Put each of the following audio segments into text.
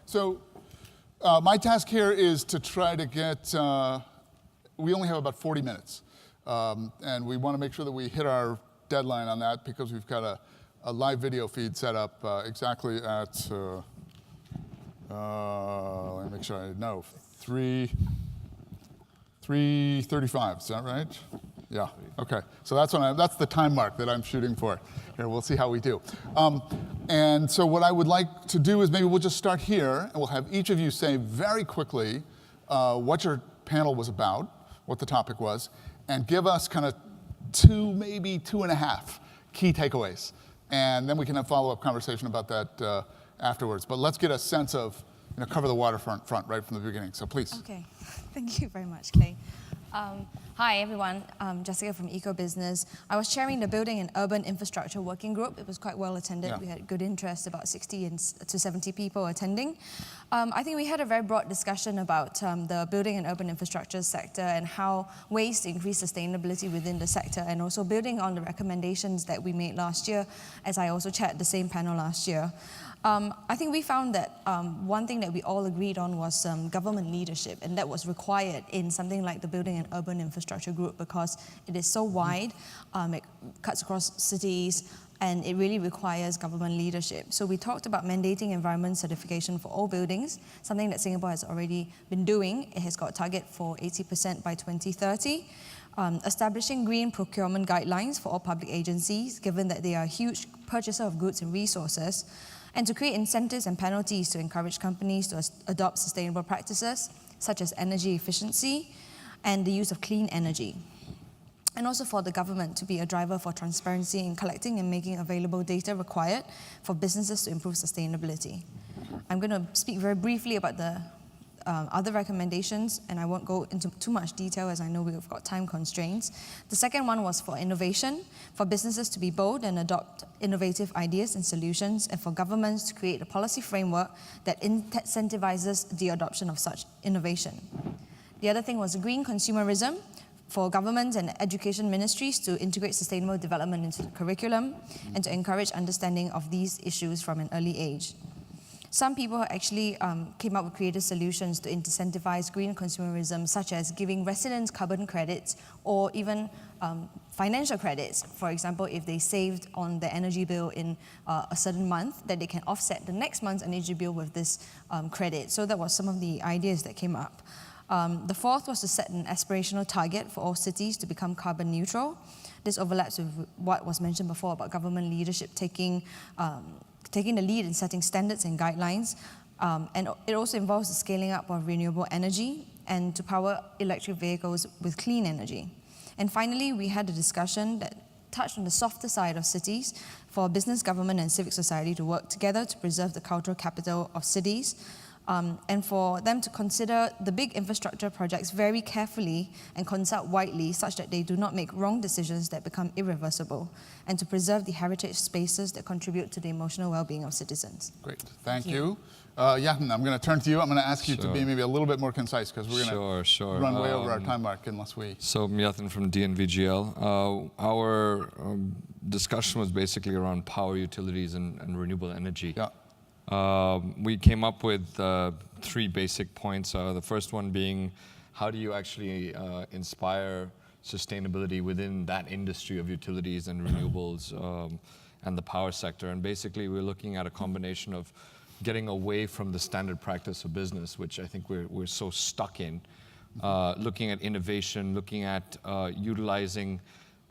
So my task here is to try to get, we only have about 40 minutes. And we want to make sure that we hit our deadline on that because we've got a live video feed set up exactly at, let me make sure I know, 3:35, is that right? Yeah, okay. So that's the time mark that I'm shooting for. Here, we'll see how we do. And so what I would like to do is maybe we'll just start here, and we'll have each of you say very quickly what your panel was about, what the topic was, and give us kind of 2, maybe 2.5 key takeaways. And then we can have follow-up conversation about that afterwards. But let's get a sense of, cover the waterfront right from the beginning. So please. Okay, thank you very much, Clay. Hi, everyone. I'm Jessica from EcoBusiness. I was chairing the Building and Urban Infrastructure Working Group. It was quite well attended. Yeah. We had good interest, about 60 to 70 people attending. I think we had a very broad discussion about the building and urban infrastructure sector and how ways to increase sustainability within the sector, and also building on the recommendations that we made last year, as I also chaired the same panel last year. I think we found that one thing that we all agreed on was government leadership, and that was required in something like the Building and Urban Infrastructure Group because it is so wide, it cuts across cities, and it really requires government leadership. So we talked about mandating environment certification for all buildings, something that Singapore has already been doing. It has got a target for 80% by 2030. Establishing green procurement guidelines for all public agencies, given that they are a huge purchaser of goods and resources, and to create incentives and penalties to encourage companies to adopt sustainable practices, such as energy efficiency and the use of clean energy. And also for the government to be a driver for transparency in collecting and making available data required for businesses to improve sustainability. I'm going to speak very briefly about the other recommendations, and I won't go into too much detail as I know we've got time constraints. The second one was for innovation, for businesses to be bold and adopt innovative ideas and solutions, and for governments to create a policy framework that incentivizes the adoption of such innovation. The other thing was green consumerism, for governments and education ministries to integrate sustainable development into the curriculum and to encourage understanding of these issues from an early age. Some people actually came up with creative solutions to incentivize green consumerism, such as giving residents carbon credits or even financial credits. For example, if they saved on their energy bill in a certain month, that they can offset the next month's energy bill with this credit. So that was some of the ideas that came up. The fourth was to set an aspirational target for all cities to become carbon neutral. This overlaps with what was mentioned before about government leadership taking the lead in setting standards and guidelines. And it also involves the scaling up of renewable energy and to power electric vehicles with clean energy. And finally, we had a discussion that touched on the softer side of cities for business, government, and civic society to work together to preserve the cultural capital of cities, and for them to consider the big infrastructure projects very carefully and consult widely such that they do not make wrong decisions that become irreversible, and to preserve the heritage spaces that contribute to the emotional well-being of citizens. Great, thank you. Yatin, I'm going to turn to you. I'm going to ask you to be maybe a little bit more concise because we're going to run way over our time mark unless we... So I'm Yatin from DNVGL. Our discussion was basically around power utilities and renewable energy. Yeah. We came up with 3 basic points. The first one being, how do you actually inspire sustainability within that industry of utilities and renewables and the power sector? And basically, we're looking at a combination of getting away from the standard practice of business, which I think we're so stuck in, looking at innovation, looking at utilizing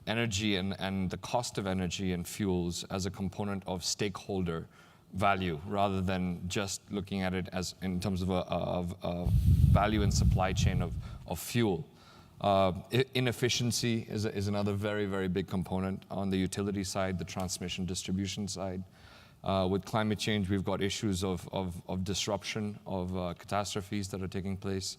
energy and the cost of energy and fuels as a component of stakeholder value rather than just looking at it as in terms of a value and supply chain of fuel. Inefficiency is another very, very big component on the utility side, the transmission distribution side. With climate change, we've got issues of disruption, of catastrophes that are taking place.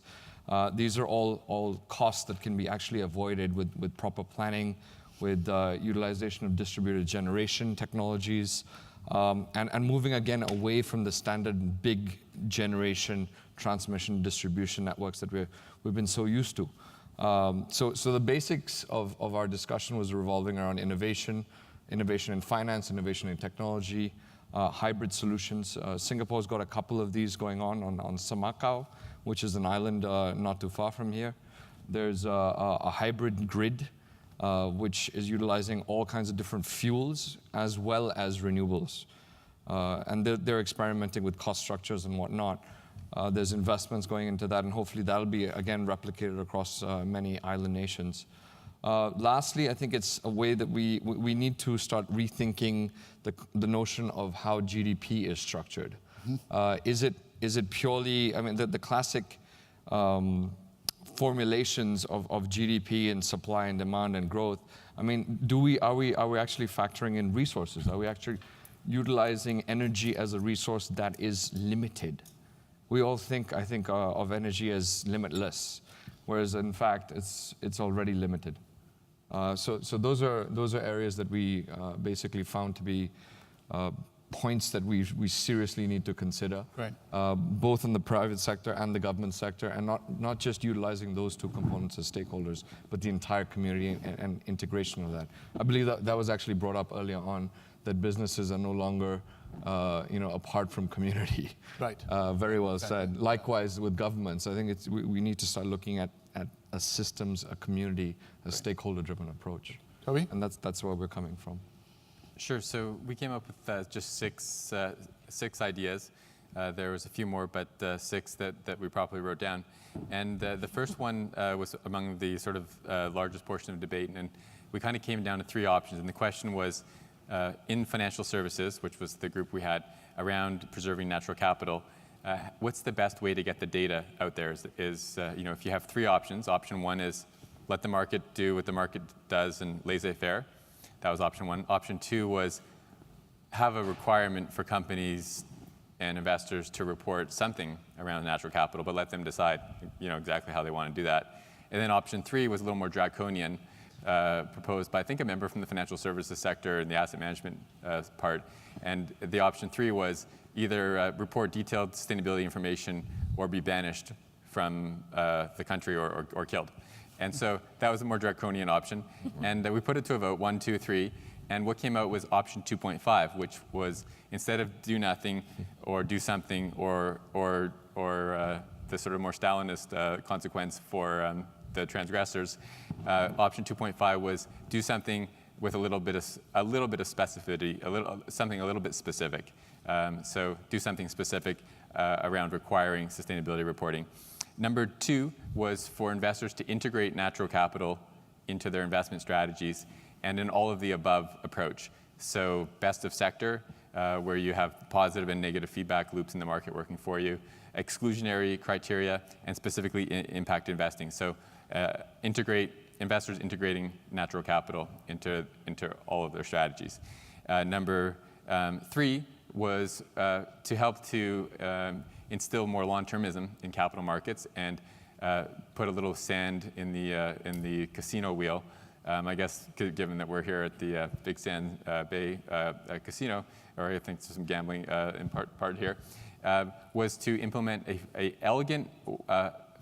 These are all costs that can be actually avoided with proper planning, with utilization of distributed generation technologies, and moving again away from the standard big generation transmission distribution networks that we've been so used to. So the basics of our discussion was revolving around innovation in finance, innovation in technology, hybrid solutions. Singapore's got a couple of these going on Semakau, which is an island not too far from here. There's a hybrid grid, which is utilizing all kinds of different fuels as well as renewables. And they're experimenting with cost structures and whatnot. There's investments going into that, and hopefully that'll be, again, replicated across many island nations. Lastly, I think it's a way that we need to start rethinking the notion of how GDP is structured. Is it purely, I mean, the classic formulations of GDP and supply and demand and growth, I mean, are we actually factoring in resources? Are we actually utilizing energy as a resource that is limited? We all think, I think, of energy as limitless, whereas in fact, it's already limited. So those are areas that we basically found to be points that we seriously need to consider, right. Both in the private sector and the government sector, and not just utilizing those two components as stakeholders, but the entire community and integration of that. I believe that was actually brought up earlier on, that businesses are no longer apart from community. Right. Very well said. Likewise with governments, I think we need to start looking at a systems, a community, a stakeholder-driven approach. Toby? And that's where we're coming from. Sure. So we came up with just six ideas. There was a few more, but six that we properly wrote down. And the first one was among the sort of largest portion of debate, and we kind of came down to three options. And the question was, in financial services, which was the group we had, around preserving natural capital, what's the best way to get the data out there? If you have three options, option one is let the market do what the market does and laissez-faire. That was option one. Option two was have a requirement for companies and investors to report something around natural capital, but let them decide, exactly how they want to do that. And then option three was a little more draconian, proposed by, I think, a member from the financial services sector and the asset management part. And the option three was either report detailed sustainability information or be banished from the country or killed. And so that was a more draconian option. And we put it to a vote, 1, 2, 3. And what came out was option 2.5, which was instead of do nothing or do something or the sort of more Stalinist consequence for the transgressors, option 2.5 was do something with a little bit of specificity, something a little bit specific. So do something specific around requiring sustainability reporting. Number two was for investors to integrate natural capital into their investment strategies and an all of the above approach. So best of sector, where you have positive and negative feedback loops in the market working for you, exclusionary criteria, and specifically impact investing. So investors integrating natural capital into all of their strategies. Number three was to help to instill more long-termism in capital markets and put a little sand in the casino wheel. I guess given that we're here at the Big Sand Bay Casino, or I think some gambling in part here, was to implement a elegant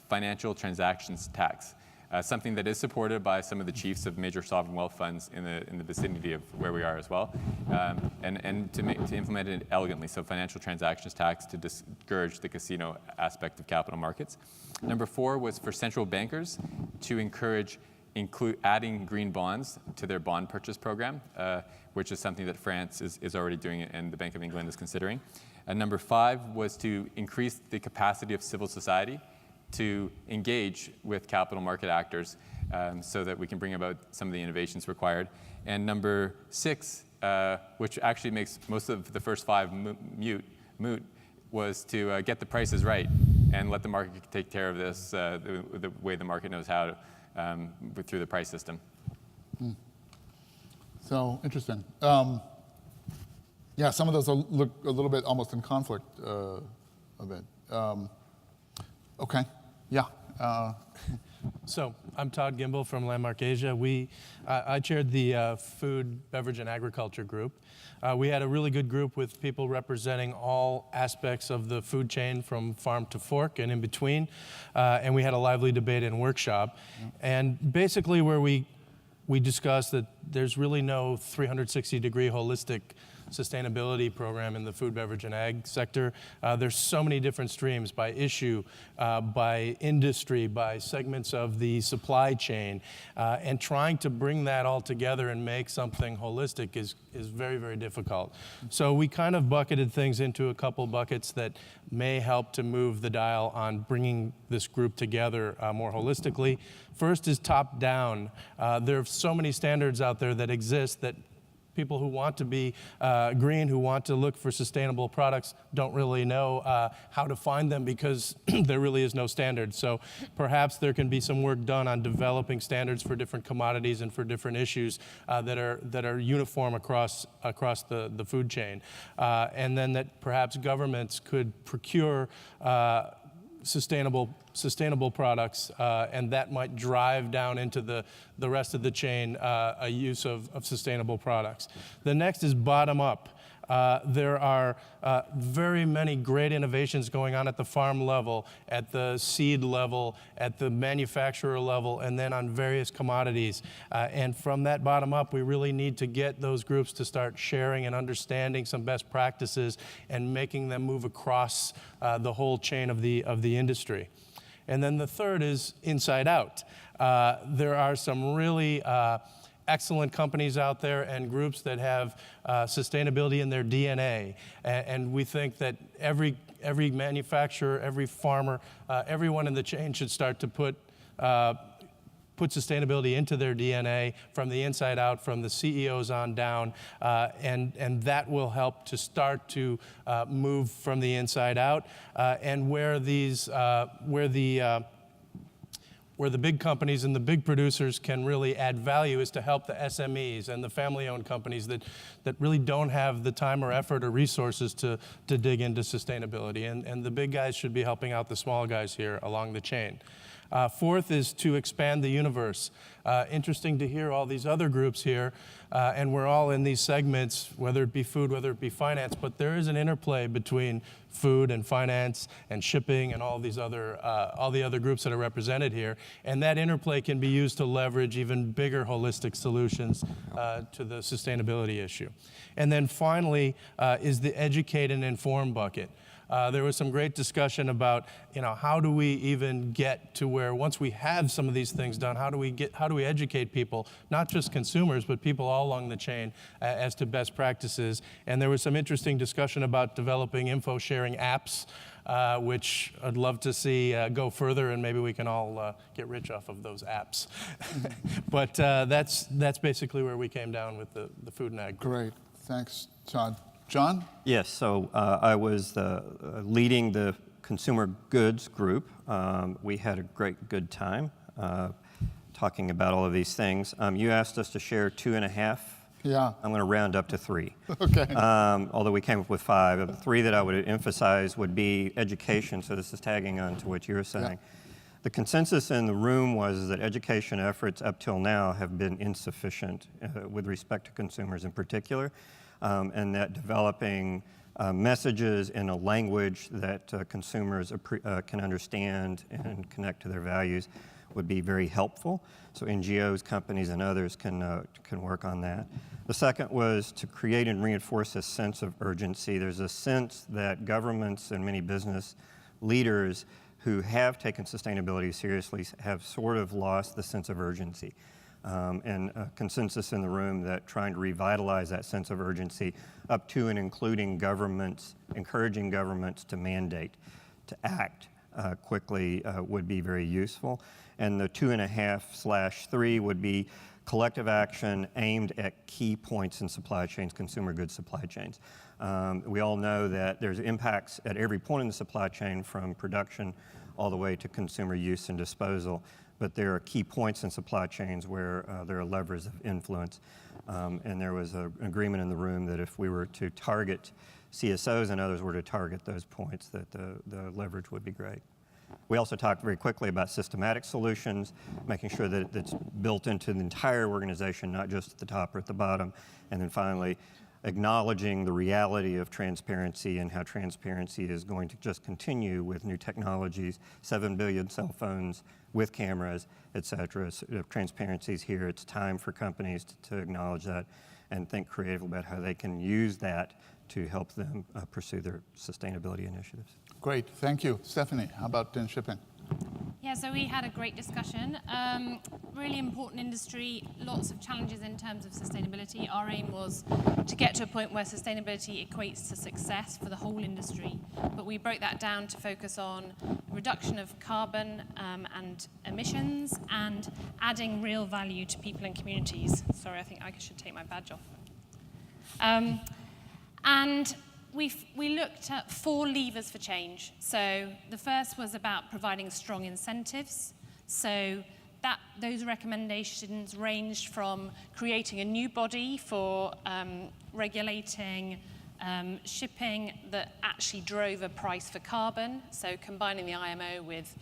financial transactions tax. Something that is supported by some of the chiefs of major sovereign wealth funds in the vicinity of where we are as well, and to implement it elegantly, so financial transactions tax to discourage the casino aspect of capital markets. Number four was for central bankers to encourage adding green bonds to their bond purchase program, which is something that France is already doing and the Bank of England is considering. And number five was to increase the capacity of civil society to engage with capital market actors so that we can bring about some of the innovations required. And number six, which actually makes most of the first five moot, was to get the prices right and let the market take care of this the way the market knows how to, through the price system. So interesting. Yeah, some of those look a little bit almost in conflict a bit. Okay, yeah. So I'm Todd Gimbel from Landmark Asia. I chaired the Food, Beverage, and Agriculture group. We had a really good group with people representing all aspects of the food chain from farm to fork and in between. And we had a lively debate and workshop. And basically where we discussed that there's really no 360-degree holistic sustainability program in the food, beverage, and ag sector. There's so many different streams by issue, by industry, by segments of the supply chain, and trying to bring that all together and make something holistic is very, very difficult. So we kind of bucketed things into a couple buckets that may help to move the dial on bringing this group together more holistically. First is top down. There are so many standards out there that exist that people who want to be green, who want to look for sustainable products, don't really know how to find them because there really is no standard. So perhaps there can be some work done on developing standards for different commodities and for different issues that are uniform across the food chain. And then that perhaps governments could procure sustainable products, and that might drive down into the rest of the chain a use of sustainable products. The next is bottom up. There are very many great innovations going on at the farm level, at the seed level, at the manufacturer level, and then on various commodities. And from that bottom up, we really need to get those groups to start sharing and understanding some best practices and making them move across the whole chain of the industry. And then the third is inside out. There are some really excellent companies out there and groups that have sustainability in their DNA. And we think that every manufacturer, every farmer, everyone in the chain should start to put sustainability into their DNA from the inside out, from the CEOs on down, and that will help to start to move from the inside out. And where the big companies and the big producers can really add value is to help the SMEs and the family-owned companies that really don't have the time or effort or resources to dig into sustainability. And the big guys should be helping out the small guys here along the chain. Fourth is to expand the universe. Interesting to hear all these other groups here, and we're all in these segments, whether it be food, whether it be finance, but there is an interplay between food and finance and shipping and all the other groups that are represented here, and that interplay can be used to leverage even bigger holistic solutions to the sustainability issue. And then finally is the educate and inform bucket. There was some great discussion about, how do we even get to where once we have some of these things done, how do we educate people, not just consumers, but people all along the chain as to best practices. And there was some interesting discussion about developing info sharing apps, which I'd love to see go further, and maybe we can all get rich off of those apps. But that's basically where we came down with the food and ag group. Great. Thanks, John. John? Yes, so I was leading the consumer goods group. We had a good time talking about all of these things. You asked us to share 2.5. Yeah. I'm going to round up to 3. Okay. Although we came up with 5. The 3 that I would emphasize would be education, so this is tagging on to what you were saying. Yeah. The consensus in the room was that education efforts up till now have been insufficient with respect to consumers in particular. And that developing messages in a language that consumers can understand and connect to their values would be very helpful. So NGOs, companies, and others can work on that. The second was to create and reinforce a sense of urgency. There's a sense that governments and many business leaders who have taken sustainability seriously have sort of lost the sense of urgency. And a consensus in the room that trying to revitalize that sense of urgency up to and including governments, encouraging governments to mandate, to act quickly would be very useful. And the 2.5/3 would be collective action aimed at key points in supply chains, consumer goods supply chains. We all know that there's impacts at every point in the supply chain from production all the way to consumer use and disposal. But there are key points in supply chains where there are levers of influence. And there was an agreement in the room that if we were to target CSOs and others were to target those points, that the leverage would be great. We also talked very quickly about systematic solutions, making sure that it's built into the entire organization, not just at the top or at the bottom. And then finally, acknowledging the reality of transparency and how transparency is going to just continue with new technologies, 7 billion cell phones with cameras, et cetera. So transparency is here. It's time for companies to acknowledge that and think creatively about how they can use that to help them pursue their sustainability initiatives. Great, thank you. Stephanie, how about in shipping? Yeah, so we had a great discussion. Really important industry, lots of challenges in terms of sustainability. Our aim was to get to a point where sustainability equates to success for the whole industry, but we broke that down to focus on reduction of carbon and emissions and adding real value to people and communities. Sorry, I think I should take my badge off. And we looked at 4 levers for change. So the first was about providing strong incentives. So those recommendations ranged from creating a new body for regulating shipping that actually drove a price for carbon. So combining the IMO with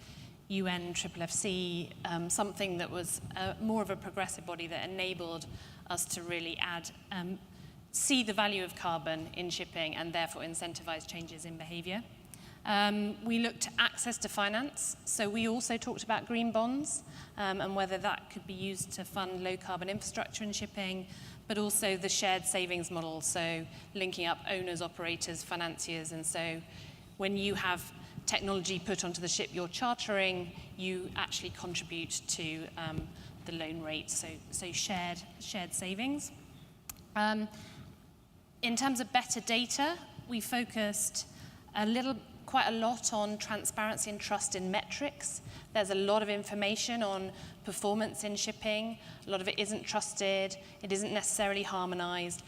UN FFFC, something that was more of a progressive body that enabled us to really see the value of carbon in shipping and therefore incentivize changes in behavior. We looked at access to finance. So we also talked about green bonds and whether that could be used to fund low carbon infrastructure in shipping, but also the shared savings model. So linking up owners, operators, financiers. And so when you have technology put onto the ship you're chartering, you actually contribute to the loan rate. So shared savings. In terms of better data, we focused quite a lot on transparency and trust in metrics. There's a lot of information on performance in shipping. A lot of it isn't trusted. It isn't necessarily harmonized.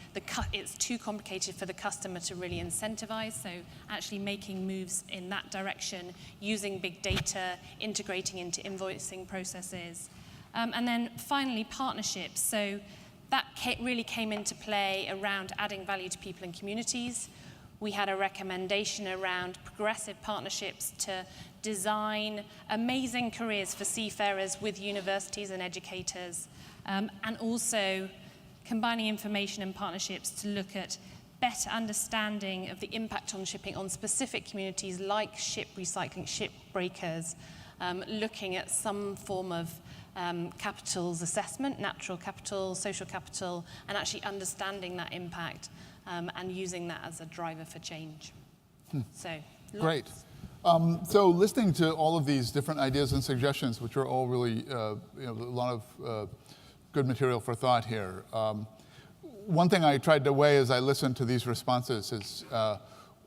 It's too complicated for the customer to really incentivize. So actually making moves in that direction, using big data, integrating into invoicing processes. And then finally, partnerships. So that really came into play around adding value to people and communities. We had a recommendation around progressive partnerships to design amazing careers for seafarers with universities and educators, and also combining information and partnerships to look at better understanding of the impact on shipping on specific communities like ship recycling, ship breakers, looking at some form of capitals assessment, natural capital, social capital, and actually understanding that impact and using that as a driver for change. So, great. So listening to all of these different ideas and suggestions, which are all really a lot of good material for thought here. One thing I tried to weigh as I listened to these responses is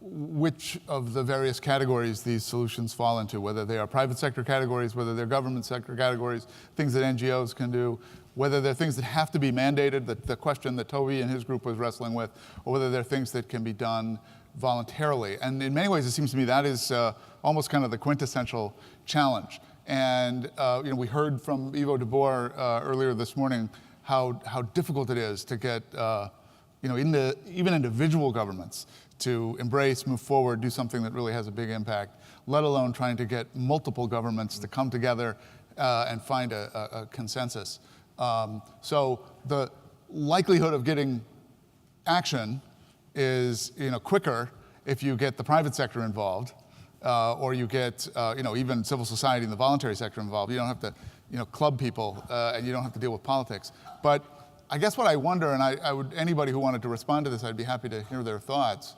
which of the various categories these solutions fall into, whether they are private sector categories, whether they're government sector categories, things that NGOs can do, whether they're things that have to be mandated, the question that Toby and his group was wrestling with, or whether they're things that can be done voluntarily. And in many ways, it seems to me that is almost kind of the quintessential challenge. And we heard from Ivo de Boer earlier this morning how difficult it is to get even individual governments to embrace, move forward, do something that really has a big impact, let alone trying to get multiple governments to come together and find a consensus. So the likelihood of getting action is quicker if you get the private sector involved, or you get even civil society and the voluntary sector involved. You don't have to club people, and you don't have to deal with politics. But I guess what I wonder, and I would, anybody who wanted to respond to this, I'd be happy to hear their thoughts.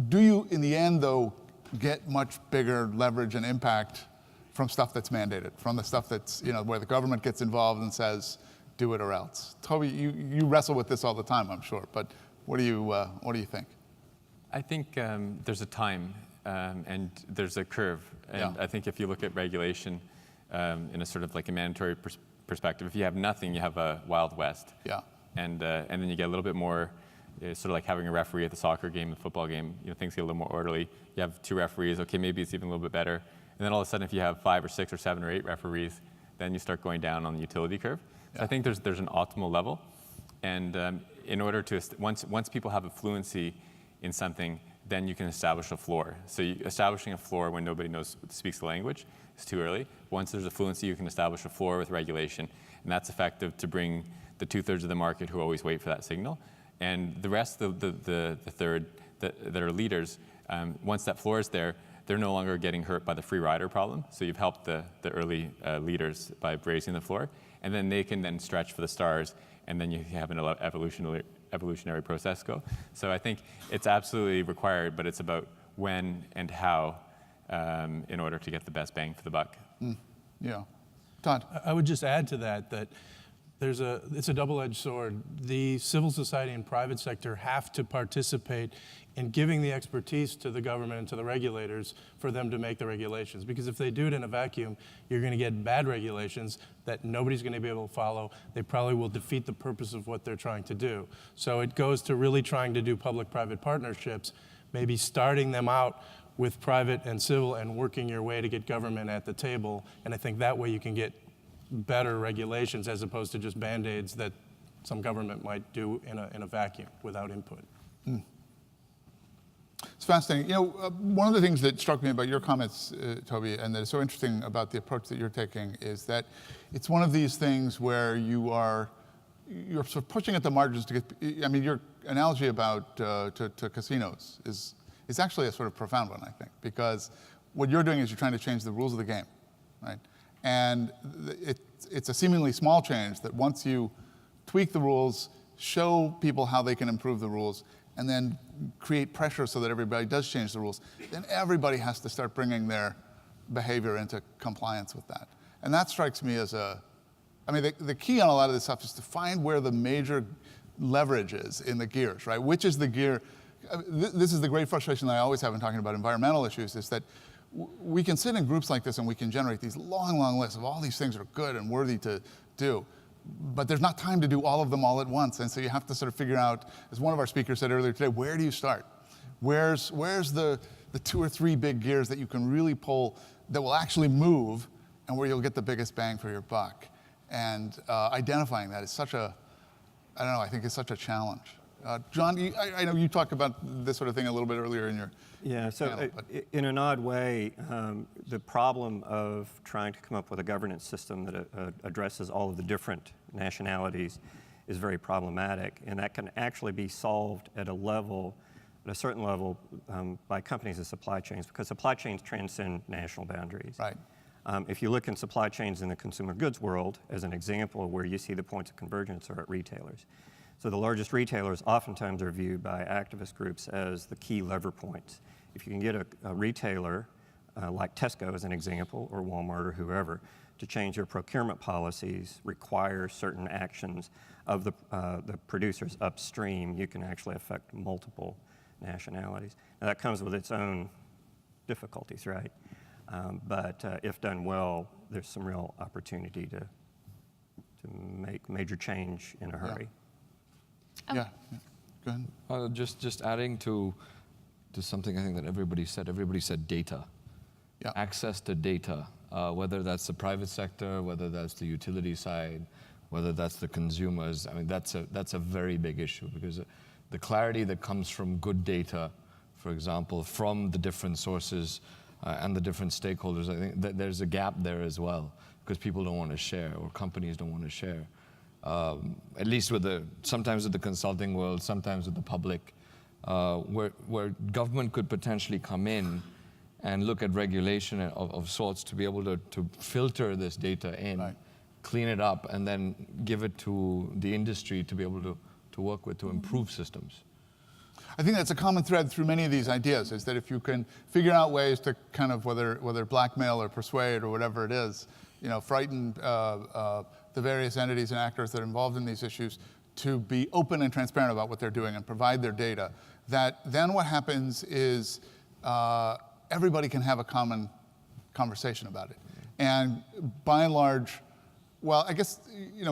Do you, in the end, though, get much bigger leverage and impact from stuff that's mandated, from the stuff that's, where the government gets involved and says, do it or else? Toby, you wrestle with this all the time, I'm sure, but what do you think? I think there's a time and there's a curve. And I think if you look at regulation in a sort of like a mandatory perspective, if you have nothing, you have a Wild West. Yeah. And then you get a little bit more, sort of like having a referee at the soccer game, the football game, things get a little more orderly. You have 2 referees, okay, maybe it's even a little bit better. And then all of a sudden, if you have 5 or 6 or 7 or 8 referees, then you start going down on the utility curve. So I think there's an optimal level. And in order to, once people have a fluency in something, then you can establish a floor. So establishing a floor when nobody speaks the language is too early. Once there's a fluency, you can establish a floor with regulation. And that's effective to bring the 2/3 of the market who always wait for that signal. And the rest, the third that are leaders, once that floor is there, they're no longer getting hurt by the free rider problem. So you've helped the early leaders by raising the floor. And then they can then stretch for the stars. And then you have an evolutionary process go. So I think it's absolutely required, but it's about when and how in order to get the best bang for the buck. Yeah. Todd? I would just add to that it's a double-edged sword. The civil society and private sector have to participate in giving the expertise to the government and to the regulators for them to make the regulations. Because if they do it in a vacuum, you're going to get bad regulations that nobody's going to be able to follow. They probably will defeat the purpose of what they're trying to do. So it goes to really trying to do public-private partnerships, maybe starting them out with private and civil and working your way to get government at the table. And I think that way you can get better regulations as opposed to just Band-Aids that some government might do in a vacuum without input. It's fascinating. You know, one of the things that struck me about your comments, Toby, and that is so interesting about the approach that you're taking is that it's one of these things where you're sort of pushing at the margins to get, I mean, your analogy about to casinos is actually a sort of profound one, I think, because what you're doing is you're trying to change the rules of the game, right? And it's a seemingly small change that once you tweak the rules, show people how they can improve the rules, and then create pressure so that everybody does change the rules, then everybody has to start bringing their behavior into compliance with that. And that strikes me as I mean, the key on a lot of this stuff is to find where the major leverage is in the gears, right? Which is the gear? This is the great frustration that I always have in talking about environmental issues, is that we can sit in groups like this and we can generate these long, long lists of all these things that are good and worthy to do, but there's not time to do all of them all at once. And so you have to sort of figure out, as one of our speakers said earlier today, where do you start? Where's the 2 or 3 big gears that you can really pull that will actually move and where you'll get the biggest bang for your buck? And identifying that is such a, I don't know, I think it's such a challenge. John, I know you talked about this sort of thing a little bit earlier in your panel, in an odd way, the problem of trying to come up with a governance system that addresses all of the different nationalities is very problematic, and that can actually be solved at a certain level, by companies and supply chains, because supply chains transcend national boundaries. Right. If you look in supply chains in the consumer goods world, as an example of where you see the points of convergence are at retailers. So the largest retailers oftentimes are viewed by activist groups as the key lever points. If you can get a retailer, like Tesco as an example, or Walmart or whoever, to change their procurement policies, require certain actions of the producers upstream, you can actually affect multiple nationalities. Now that comes with its own difficulties, right? But if done well, there's some real opportunity to make major change in a hurry. Yeah, go ahead. Just adding to something I think that everybody said data. Yeah. Access to data, whether that's the private sector, whether that's the utility side, whether that's the consumers. I mean, that's a very big issue, because the clarity that comes from good data, for example, from the different sources and the different stakeholders, I think that there's a gap there as well, because people don't want to share, or companies don't want to share. At least sometimes with the consulting world, sometimes with the public, where government could potentially come in and look at regulation of sorts to be able to filter this data in, right, clean it up, and then give it to the industry to be able to work with to improve systems. I think that's a common thread through many of these ideas, is that if you can figure out ways to kind of, whether blackmail or persuade or whatever it is, frighten the various entities and actors that are involved in these issues to be open and transparent about what they're doing and provide their data, that then what happens is everybody can have a common conversation about it. And by and large, well, I guess,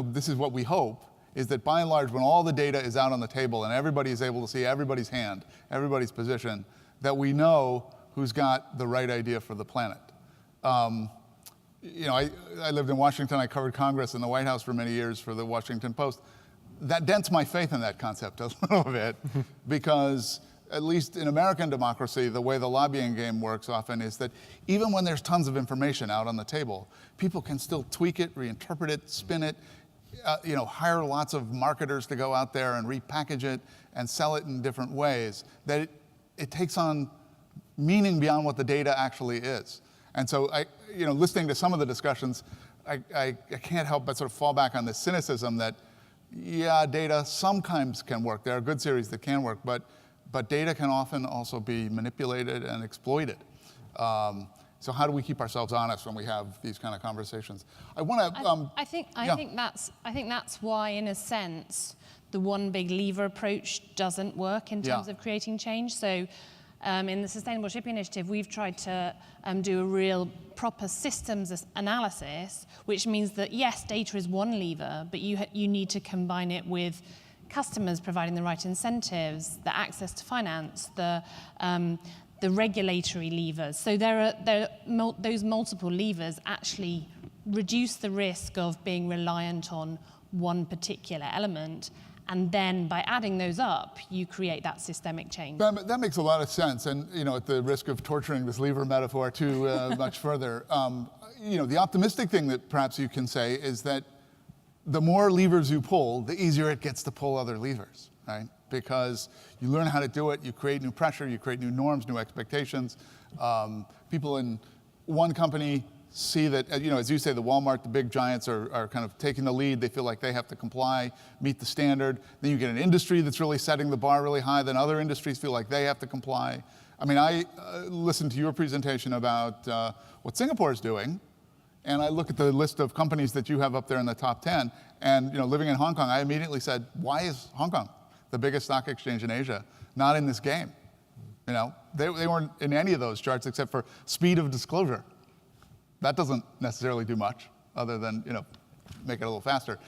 this is what we hope, is that by and large, when all the data is out on the table and everybody is able to see everybody's hand, everybody's position, that we know who's got the right idea for the planet. I lived in Washington. I covered Congress and the White House for many years for the Washington Post. That dents my faith in that concept a little bit, because at least in American democracy, the way the lobbying game works often is that even when there's tons of information out on the table, people can still tweak it, reinterpret it, spin it, hire lots of marketers to go out there and repackage it and sell it in different ways, that it takes on meaning beyond what the data actually is. And so, listening to some of the discussions, I can't help but sort of fall back on this cynicism that yeah, data sometimes can work. There are good series that can work, but data can often also be manipulated and exploited. So how do we keep ourselves honest when we have these kind of conversations? I want to. I think yeah. that's why, in a sense, the one big lever approach doesn't work in terms Yeah. of creating change. So, in the Sustainable Shipping Initiative, we've tried to do a real proper systems analysis, which means that yes, data is one lever, but you need to combine it with customers providing the right incentives, the access to finance, the regulatory levers. So those multiple levers actually reduce the risk of being reliant on one particular element. And then by adding those up, you create that systemic change. That makes a lot of sense. And at the risk of torturing this lever metaphor too much further, the optimistic thing that perhaps you can say is that the more levers you pull, the easier it gets to pull other levers, right? Because you learn how to do it, you create new pressure, you create new norms, new expectations. People in one company see that, as you say, the Walmart, the big giants are kind of taking the lead. They feel like they have to comply, meet the standard. Then you get an industry that's really setting the bar really high. Then other industries feel like they have to comply. I mean, I listened to your presentation about what Singapore is doing, and I look at the list of companies that you have up there in the top 10, and living in Hong Kong, I immediately said, why is Hong Kong, the biggest stock exchange in Asia, not in this game? They weren't in any of those charts except for speed of disclosure. That doesn't necessarily do much other than, make it a little faster.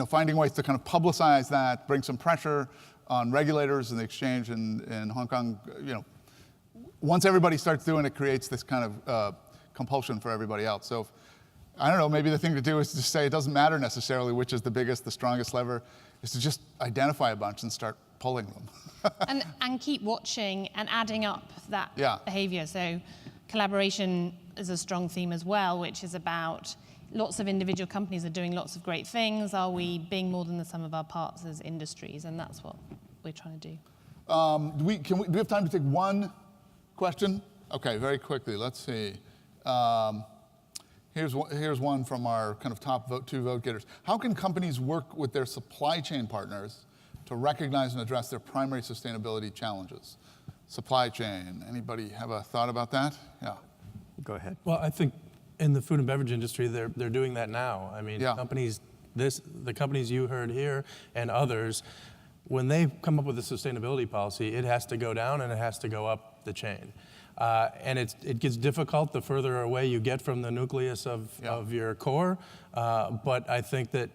Finding ways to kind of publicize that, bring some pressure on regulators and the exchange in Hong Kong, once everybody starts doing it, creates this kind of compulsion for everybody else. So, I don't know, maybe the thing to do is to say it doesn't matter necessarily which is the biggest, the strongest lever, is to just identify a bunch and start pulling them. and keep watching and adding up that Yeah. behavior. So collaboration is a strong theme as well, which is about lots of individual companies are doing lots of great things. Are we being more than the sum of our parts as industries? And that's what we're trying to do. Do we have time to take one question? Okay, very quickly, let's see. Here's one from our kind of top two vote getters. How can companies work with their supply chain partners to recognize and address their primary sustainability challenges? Supply chain, anybody have a thought about that? Yeah. Go ahead. Well, I think in the food and beverage industry, they're doing that now. I mean, Yeah. the companies you heard here and others, when they come up with a sustainability policy, it has to go down and it has to go up the chain. And it gets difficult the further away you get from the nucleus of your core. But I think that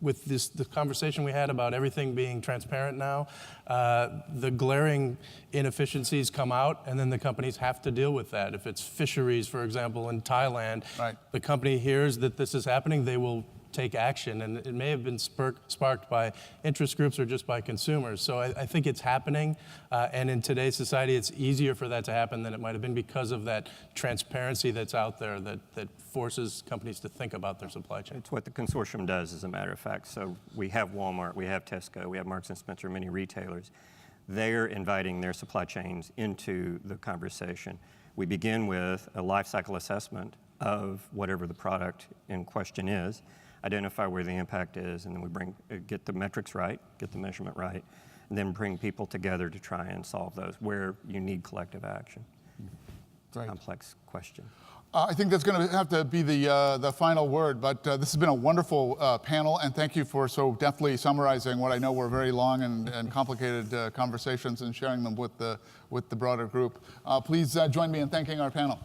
with the conversation we had about everything being transparent now, the glaring inefficiencies come out, and then the companies have to deal with that. If it's fisheries, for example, in Thailand, Right. the company hears that this is happening, they will take action, and it may have been sparked by interest groups or just by consumers. So I think it's happening, and in today's society, it's easier for that to happen than it might have been because of that transparency that's out there that forces companies to think about their supply chain. It's what the consortium does, as a matter of fact. So we have Walmart, we have Tesco, we have Marks & Spencer, many retailers. They're inviting their supply chains into the conversation. We begin with a life cycle assessment of whatever the product in question is, identify where the impact is, and then we get the metrics right, get the measurement right, and then bring people together to try and solve those where you need collective action. It's a complex question. I think that's going to have to be the final word, but this has been a wonderful panel, and thank you for so deftly summarizing what I know were very long and complicated conversations and sharing them with the broader group. Please join me in thanking our panel.